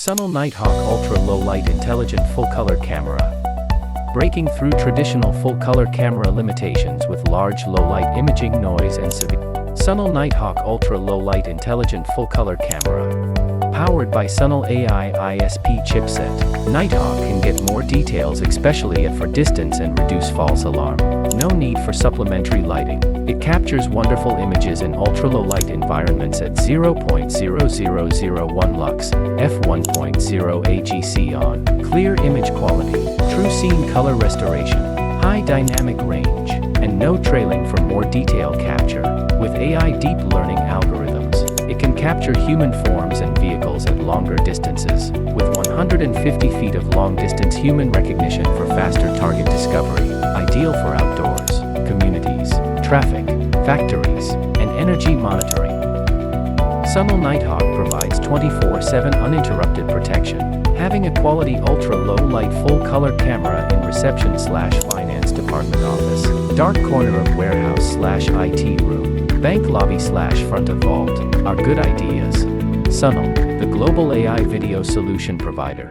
Sunell Nighthawk Ultra Low Light Intelligent Full Color Camera. Breaking through traditional full color camera limitations with large low light imaging noise and severe. Sunell Nighthawk Ultra Low Light Intelligent Full Color Camera. Powered by Sunell AI ISP chipset, Nighthawk can get more details, especially at for distance, and reduce false alarm. No need for supplementary lighting. It captures wonderful images in ultra-low light environments at 0.0001 lux, f1.0 AGC on, clear image quality, true scene color restoration, high dynamic range, and no trailing for more detailed capture. With AI deep learning algorithms, it can capture human forms and vehicles at longer distances, with 150 feet of long-distance human recognition for faster target discovery, ideal for outdoors, communities, traffic, factories, and energy monitoring. Sunell Nighthawk provides 24/7 uninterrupted protection, having a quality ultra-low-light full-color camera in reception/finance department office, dark corner of warehouse/IT room, bank lobby/front of vault, are good ideas. Sunell, the global AI video solution provider.